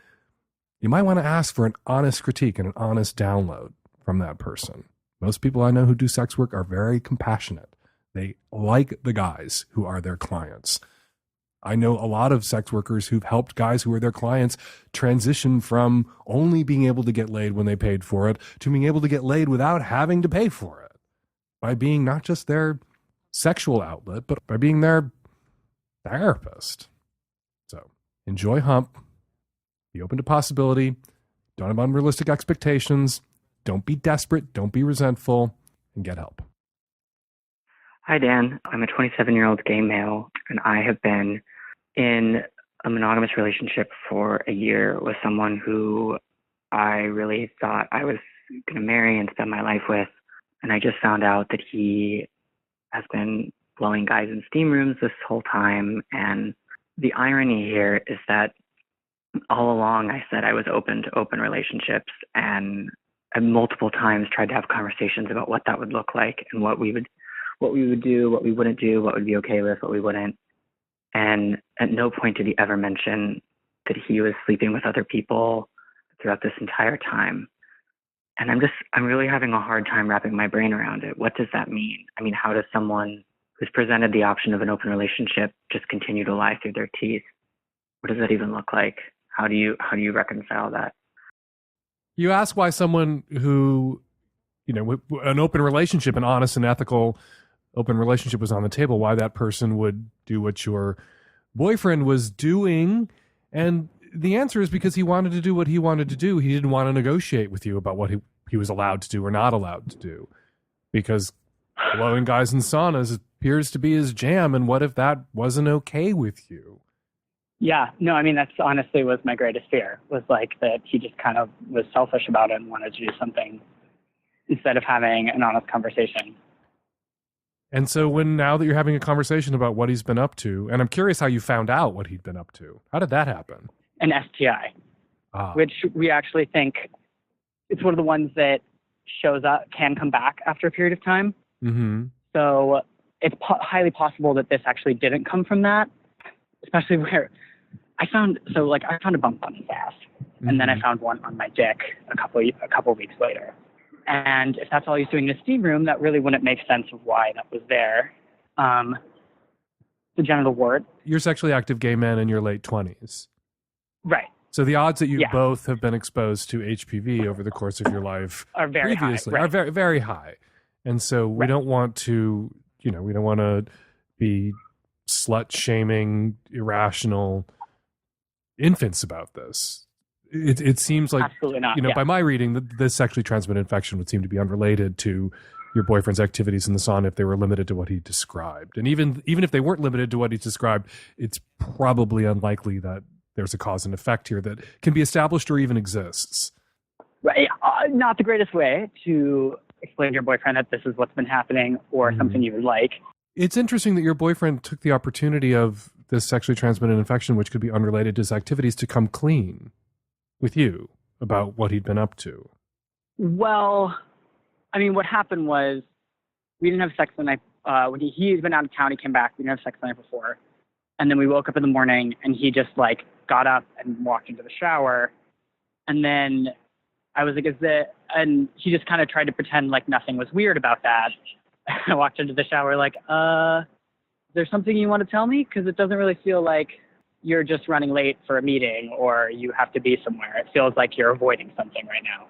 you might want to ask for an honest critique and an honest download from that person. Most people I know who do sex work are very compassionate. They like the guys who are their clients. I know a lot of sex workers who've helped guys who are their clients transition from only being able to get laid when they paid for it to being able to get laid without having to pay for it, by being not just their sexual outlet, but by being their therapist. So enjoy Hump. Be open to possibility. Don't have unrealistic expectations. Don't be desperate. Don't be resentful, and get help. Hi, Dan. I'm a 27-year-old gay male, and I have been in a monogamous relationship for a year with someone who I really thought I was going to marry and spend my life with. And I just found out that he has been blowing guys in steam rooms this whole time. And the irony here is that all along I said I was open to open relationships, and I multiple times tried to have conversations about what that would look like and what we would do, what we wouldn't do, what would be okay with, what we wouldn't. And at no point did he ever mention that he was sleeping with other people throughout this entire time. And I'm really having a hard time wrapping my brain around it. What does that mean? I mean, how does someone who's presented the option of an open relationship just continue to lie through their teeth? What does that even look like? How do you reconcile that? You ask why someone who, an open relationship, an honest and ethical open relationship was on the table, why that person would do what your boyfriend was doing. And the answer is because he wanted to do what he wanted to do. He didn't want to negotiate with you about what he was allowed to do or not allowed to do, because blowing guys in saunas appears to be his jam. And what if that wasn't okay with you? Yeah, no, I mean, that's honestly was my greatest fear, was like that he just kind of was selfish about it and wanted to do something instead of having an honest conversation. And so now that you're having a conversation about what he's been up to, and I'm curious how you found out what he'd been up to. How did that happen? An STI, which we actually think it's one of the ones that shows up, can come back after a period of time. Mm-hmm. So it's highly possible that this actually didn't come from that, especially where I found a bump on his ass, and then I found one on my dick a couple weeks later. And if that's all he's doing in a steam room, that really wouldn't make sense of why that was there. The genital wart. You're sexually active gay men in your late 20s. Right. So the odds that you both have been exposed to HPV over the course of your life are very high. Are very, very high. And so we don't want to, we don't want to be slut-shaming, irrational infants about this. It seems like, absolutely not. By my reading, this sexually transmitted infection would seem to be unrelated to your boyfriend's activities in the sauna if they were limited to what he described. And even if they weren't limited to what he described, it's probably unlikely that there's a cause and effect here that can be established or even exists. Right. Not the greatest way to explain to your boyfriend that this is what's been happening or something you would like. It's interesting that your boyfriend took the opportunity of this sexually transmitted infection, which could be unrelated to his activities, to come clean with you about what he'd been up to. Well, I mean, what happened was we didn't have sex the night, when he'd been out of town, he came back, we didn't have sex the night before. And then we woke up in the morning and he just like got up and walked into the shower. And then I was like, and he just kind of tried to pretend like nothing was weird about that. I walked into the shower like, is there something you want to tell me? Because it doesn't really feel like you're just running late for a meeting or you have to be somewhere. It feels like you're avoiding something right now.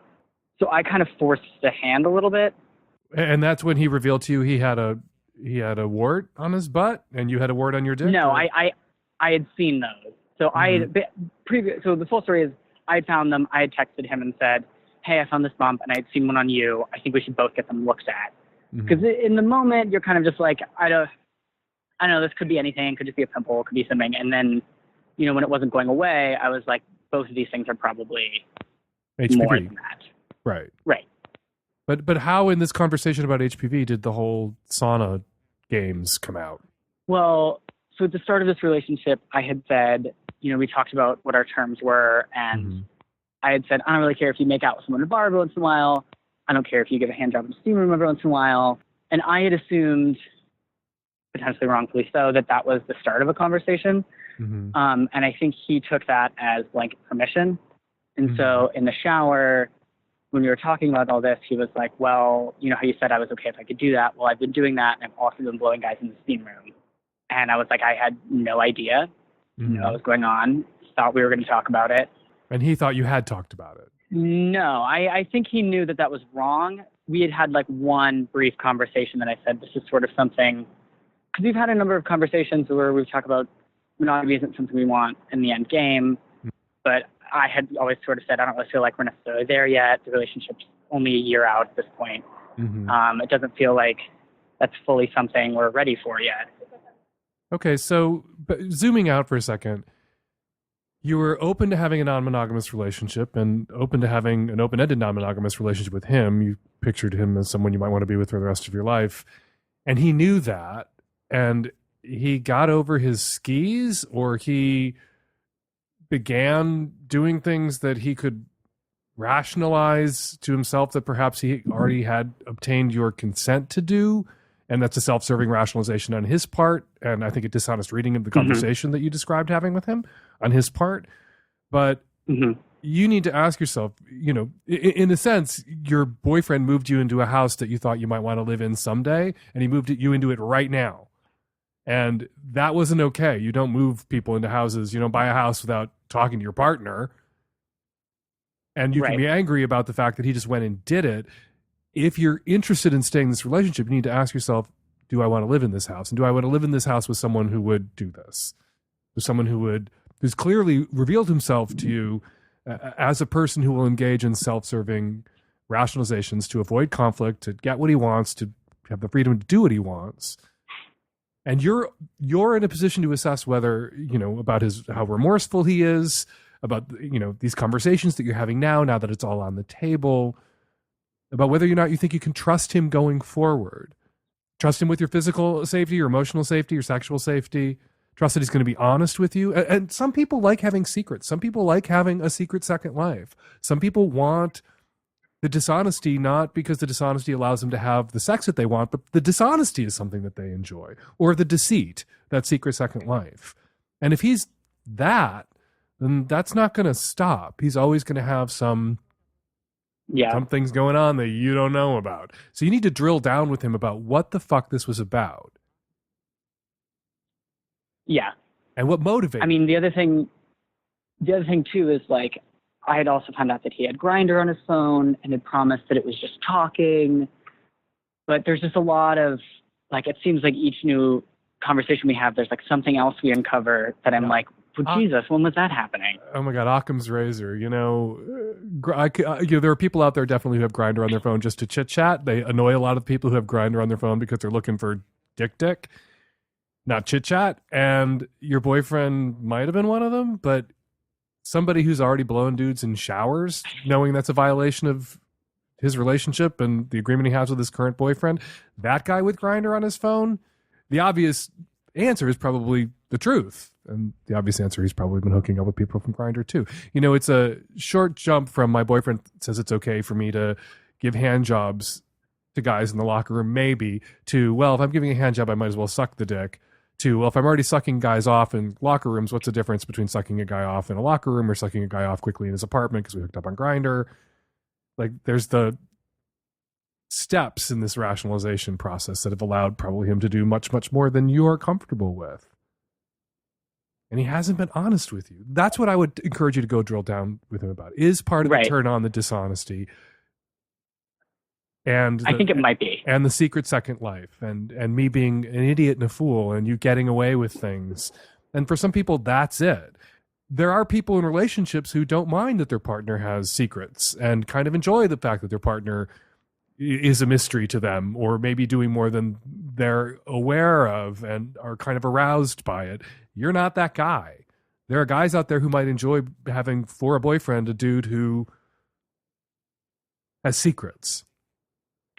So I kind of forced the hand a little bit. And that's when he revealed to you he had a wart on his butt and you had a wart on your dick? No, I had seen those. So so the full story is I had found them. I had texted him and said, hey, I found this bump and I had seen one on you. I think we should both get them looked at. Because in the moment, you're kind of just like, I don't know, this could be anything. It could just be a pimple. It could be something. And then, you know, when it wasn't going away, I was like, both of these things are probably HPV. More than that. Right. Right. But how in this conversation about HPV did the whole sauna games come out? Well, so at the start of this relationship, I had said, you know, we talked about what our terms were. And I had said, I don't really care if you make out with someone in a bar every once in a while. I don't care if you give a hand job in the steam room every once in a while. And I had assumed, potentially wrongfully so, that was the start of a conversation. And I think he took that as blanket permission. And so in the shower, when we were talking about all this, he was like, well, you know how you said I was okay if I could do that? Well, I've been doing that, and I've also been blowing guys in the steam room. And I was like, I had no idea what was going on. Thought we were going to talk about it. And he thought you had talked about it. No, I think he knew that was wrong. We had like one brief conversation that I said, this is sort of something, because we've had a number of conversations where we've talked about monogamy isn't something we want in the end game. But I had always sort of said, I don't really feel like we're necessarily there yet. The relationship's only a year out at this point. It doesn't feel like that's fully something we're ready for yet. Okay, so but zooming out for a second, you were open to having a non-monogamous relationship and open to having an open-ended non-monogamous relationship with him. You pictured him as someone you might want to be with for the rest of your life. And he knew that. And he got over his skis, or he began doing things that he could rationalize to himself that perhaps he already had obtained your consent to do. And that's a self-serving rationalization on his part. And I think a dishonest reading of the conversation that you described having with him on his part. But you need to ask yourself, you know, in a sense, your boyfriend moved you into a house that you thought you might want to live in someday, and he moved you into it right now. And that wasn't okay. You don't move people into houses. You don't buy a house without talking to your partner. And you can be angry about the fact that he just went and did it. If you're interested in staying in this relationship, you need to ask yourself, do I want to live in this house? And do I want to live in this house with someone who would do this? With someone who's clearly revealed himself to you as a person who will engage in self-serving rationalizations to avoid conflict, to get what he wants, to have the freedom to do what he wants. And you're in a position to assess whether, you know, about how remorseful he is, about, you know, these conversations that you're having now that it's all on the table, about whether or not you think you can trust him going forward. Trust him with your physical safety, your emotional safety, your sexual safety. Trust that he's going to be honest with you. And some people like having secrets. Some people like having a secret second life. Some people want the dishonesty, not because the dishonesty allows them to have the sex that they want, but the dishonesty is something that they enjoy. Or the deceit, that secret second life. And if he's that, then that's not going to stop. He's always going to have something's going on that you don't know about. So you need to drill down with him about what the fuck this was about. Yeah. And what motivated? I mean, the other thing too is like, I had also found out that he had Grindr on his phone and had promised that it was just talking. But there's just a lot of, like, it seems like each new conversation we have, there's like something else we uncover that I'm like, Well, Jesus, when was that happening? Oh my God, Occam's razor. You know, there are people out there definitely who have Grindr on their phone just to chit chat. They annoy a lot of people who have Grindr on their phone because they're looking for dick, not chit chat. And your boyfriend might have been one of them, but somebody who's already blowing dudes in showers, knowing that's a violation of his relationship and the agreement he has with his current boyfriend, that guy with Grindr on his phone, the obvious answer is probably the truth. And the obvious answer, he's probably been hooking up with people from Grindr too. You know, it's a short jump from my boyfriend says it's okay for me to give hand jobs to guys in the locker room, maybe, to, well, if I'm giving a hand job, I might as well suck the dick, to, well, if I'm already sucking guys off in locker rooms, what's the difference between sucking a guy off in a locker room or sucking a guy off quickly in his apartment because we hooked up on Grindr? Like, there's the steps in this rationalization process that have allowed probably him to do much, much more than you are comfortable with. And he hasn't been honest with you. That's what I would encourage you to go drill down with him about. Is part of the turn on the dishonesty? And I think it might be. And the secret second life, and me being an idiot and a fool, and you getting away with things. And for some people, that's it. There are people in relationships who don't mind that their partner has secrets and kind of enjoy the fact that their partner is a mystery to them, or maybe doing more than they're aware of and are kind of aroused by it. You're not that guy. There are guys out there who might enjoy having for a boyfriend a dude who has secrets.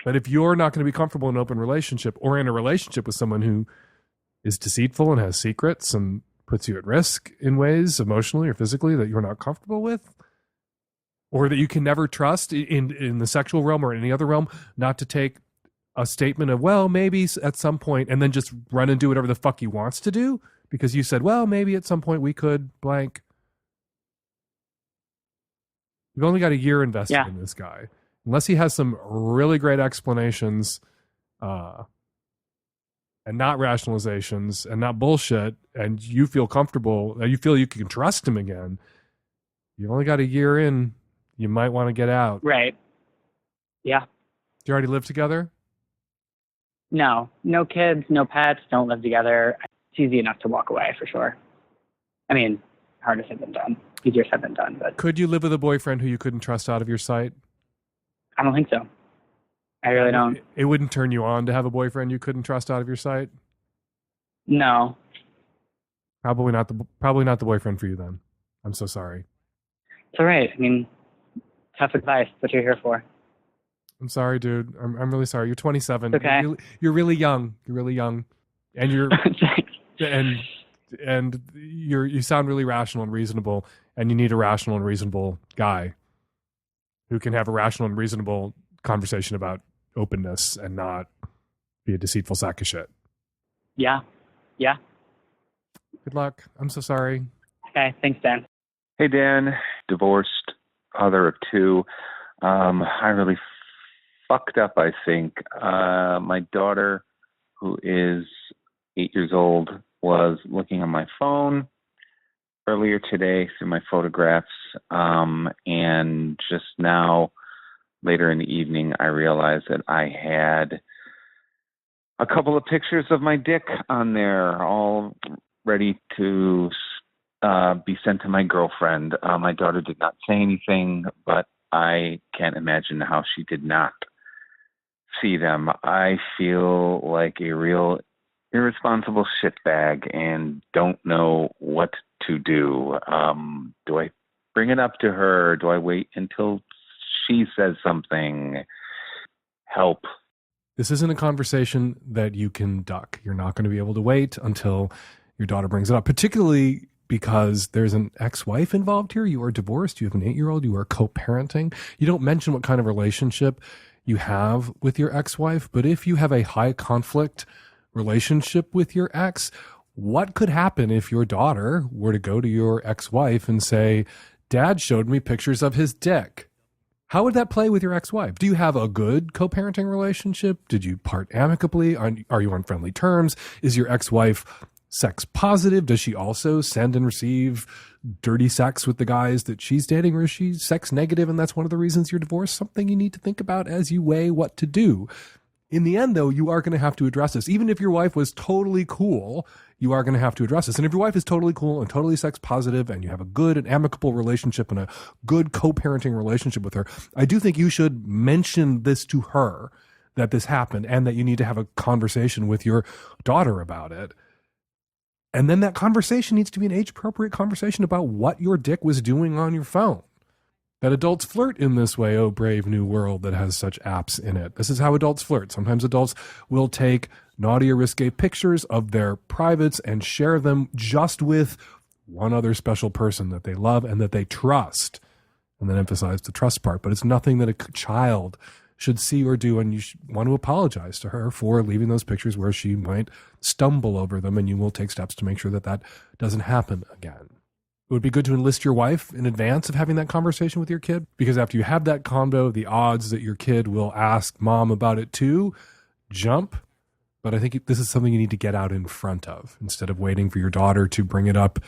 But if you're not going to be comfortable in an open relationship or in a relationship with someone who is deceitful and has secrets and puts you at risk in ways emotionally or physically that you're not comfortable with, or that you can never trust in the sexual realm or any other realm, not to take a statement of, well, maybe at some point, and then just run and do whatever the fuck he wants to do because you said, well, maybe at some point we could blank. You've only got a year invested in this guy. Unless he has some really great explanations and not rationalizations and not bullshit, and you feel comfortable, you feel you can trust him again, you've only got a year in. You might want to get out. Right. Yeah. Do you already live together? No. No kids, no pets, don't live together. It's easy enough to walk away, for sure. I mean, harder said than done. Easier said than done. But could you live with a boyfriend who you couldn't trust out of your sight? I don't think so. I really don't. It wouldn't turn you on to have a boyfriend you couldn't trust out of your sight? No. Probably not the boyfriend for you then. I'm so sorry. It's all right. I mean, tough advice. That's what you're here for. I'm sorry, dude. I'm really sorry. You're 27. Okay. You're really young. You're really young, and you're and you sound really rational and reasonable. And you need a rational and reasonable guy who can have a rational and reasonable conversation about openness and not be a deceitful sack of shit. Yeah. Yeah. Good luck. I'm so sorry. Okay. Thanks, Dan. Hey, Dan. Divorced, father of two. I really fucked up, I think. My daughter, who is 8 years old, was looking on my phone earlier today through my photographs, and just now, later in the evening, I realized that I had a couple of pictures of my dick on there, all ready to be sent to my girlfriend. My daughter did not say anything, but I can't imagine how she did not see them. I feel like a real irresponsible shitbag and don't know what to do. Do I bring it up to her? Do I wait until she says something? Help. This isn't a conversation that you can duck. You're not going to be able to wait until your daughter brings it up, particularly because there's an ex-wife involved here. You are divorced. You have an 8-year-old. You are co-parenting. You don't mention what kind of relationship you have with your ex-wife, but if you have a high conflict relationship with your ex, what could happen if your daughter were to go to your ex-wife and say, Dad showed me pictures of his dick? How would that play with your ex-wife? Do you have a good co-parenting relationship? Did you part amicably? Are you on friendly terms? Is your ex-wife sex positive? Does she also send and receive dirty sex with the guys that she's dating, or is she sex negative and that's one of the reasons you're divorced? Something you need to think about as you weigh what to do. In the end, though, you are going to have to address this. Even if your wife was totally cool, you are going to have to address this. And if your wife is totally cool and totally sex positive and you have a good and amicable relationship and a good co-parenting relationship with her, I do think you should mention this to her, that this happened, and that you need to have a conversation with your daughter about it. And then that conversation needs to be an age-appropriate conversation about what your dick was doing on your phone. That adults flirt in this way, oh brave new world that has such apps in it. This is how adults flirt. Sometimes adults will take naughty or risque pictures of their privates and share them just with one other special person that they love and that they trust, and then emphasize the trust part. But it's nothing that a child should see or do, and you want to apologize to her for leaving those pictures where she might stumble over them, and you will take steps to make sure that that doesn't happen again. It would be good to enlist your wife in advance of having that conversation with your kid, because after you have that convo, the odds that your kid will ask mom about it too jump. But I think this is something you need to get out in front of instead of waiting for your daughter to bring it up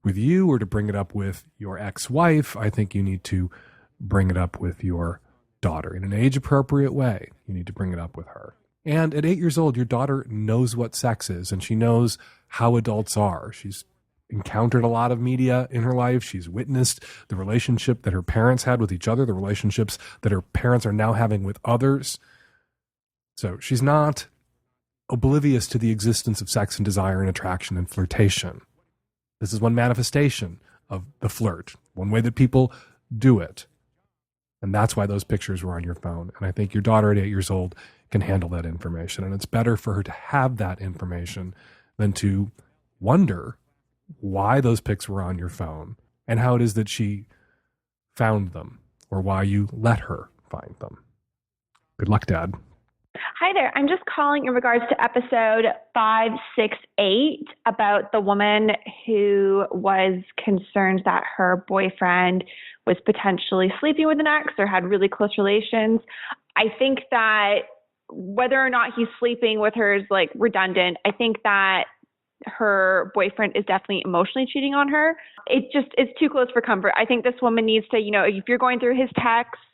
with you or to bring it up with your ex-wife. I think you need to bring it up with your daughter in an age-appropriate way. You need to bring it up with her. And at 8 years old, your daughter knows what sex is, and she knows how adults are. She's encountered a lot of media in her life. She's witnessed the relationship that her parents had with each other, the relationships that her parents are now having with others. So she's not oblivious to the existence of sex and desire and attraction and flirtation. This is one manifestation of the flirt, one way that people do it. And that's why those pictures were on your phone. And I think your daughter at 8 years old can handle that information. And it's better for her to have that information than to wonder why those pics were on your phone and how it is that she found them or why you let her find them. Good luck, Dad. Hi there. I'm just calling in regards to episode 568 about the woman who was concerned that her boyfriend was potentially sleeping with an ex or had really close relations. I think that whether or not he's sleeping with her is like redundant. I think that her boyfriend is definitely emotionally cheating on her. It's too close for comfort. I think this woman needs to, if you're going through his texts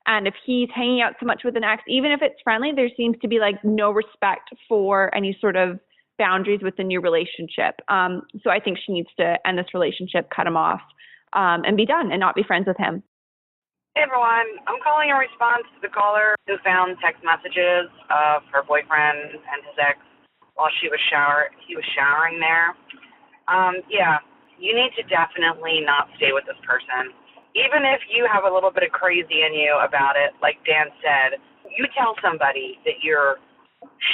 and if he's hanging out so much with an ex, even if it's friendly, there seems to be like no respect for any sort of boundaries within your relationship. So I think she needs to end this relationship, cut him off, and be done and not be friends with him. Hey everyone, I'm calling in response to the caller who found text messages of her boyfriend and his ex while he was showering there. Yeah, you need to definitely not stay with this person. Even if you have a little bit of crazy in you about it, like Dan said, you tell somebody that you're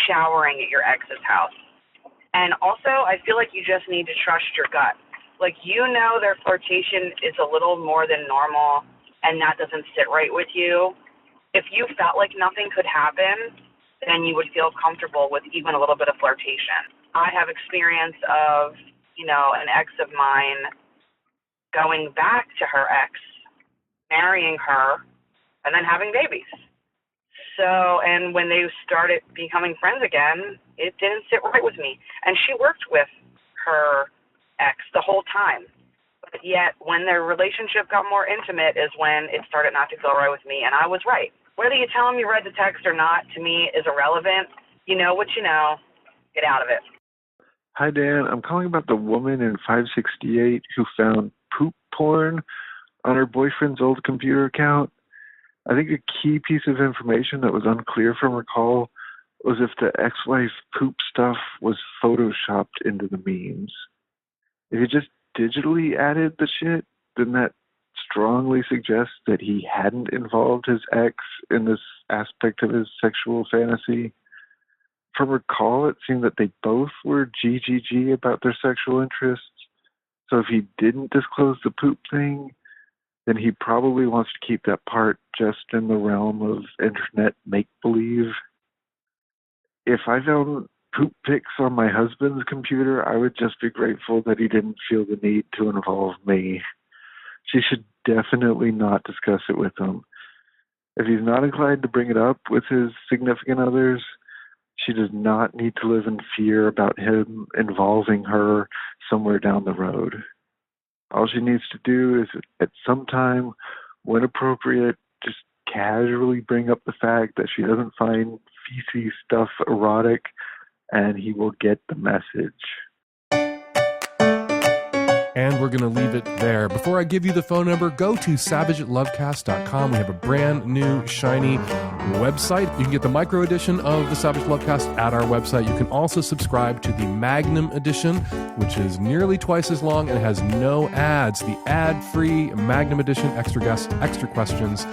showering at your ex's house. And also, I feel like you just need to trust your gut. Like, their flirtation is a little more than normal, and that doesn't sit right with you. If you felt like nothing could happen, then you would feel comfortable with even a little bit of flirtation. I have experience of, an ex of mine going back to her ex, marrying her, and then having babies. So, and when they started becoming friends again, it didn't sit right with me. And she worked with her ex the whole time. But yet, when their relationship got more intimate is when it started not to feel right with me, and I was right. Whether you tell them you read the text or not, to me, is irrelevant. You know what you know. Get out of it. Hi, Dan. I'm calling about the woman in 568 who found poop porn on her boyfriend's old computer account. I think a key piece of information that was unclear from her call was if the ex-wife poop stuff was photoshopped into the memes. If you just digitally added the shit, then that strongly suggests that he hadn't involved his ex in this aspect of his sexual fantasy. From her call, it seemed that they both were GGG about their sexual interests. So if he didn't disclose the poop thing, then he probably wants to keep that part just in the realm of internet make-believe. If I found poop pics on my husband's computer, I would just be grateful that he didn't feel the need to involve me. She should definitely not discuss it with him. If he's not inclined to bring it up with his significant others, she does not need to live in fear about him involving her somewhere down the road. All she needs to do is, at some time, when appropriate, just casually bring up the fact that she doesn't find PC stuff erotic, and he will get the message. And we're going to leave it there. Before I give you the phone number, go to savagelovecast.com. We have a brand new, shiny website. You can get the micro edition of the Savage Lovecast at our website. You can also subscribe to the Magnum edition, which is nearly twice as long and has no ads. The ad-free Magnum edition, extra guests, extra questions.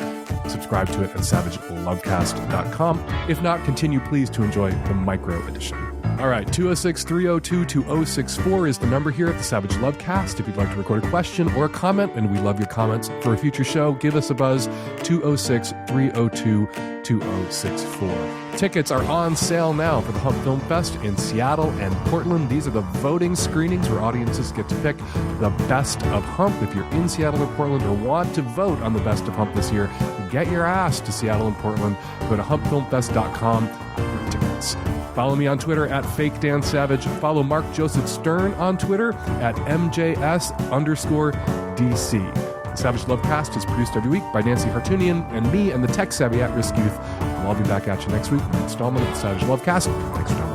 Subscribe to it at savagelovecast.com. If not, continue please to enjoy the micro edition. All right, 206-302-2064 is the number here at the Savage Lovecast. If you'd like to record a question or a comment, and we love your comments for a future show, give us a buzz, 206-302-2064. Tickets are on sale now for the Hump Film Fest in Seattle and Portland. These are the voting screenings where audiences get to pick the best of Hump. If you're in Seattle or Portland or want to vote on the best of Hump this year, get your ass to Seattle and Portland. Go to humpfilmfest.com for tickets. Follow me on Twitter at FakeDanSavage. Follow Mark Joseph Stern on Twitter at MJS_DC. The Savage Lovecast is produced every week by Nancy Hartunian and me and the tech-savvy at-risk youth. I'll be back at you next week with an installment of the Savage Lovecast. Thanks for joining.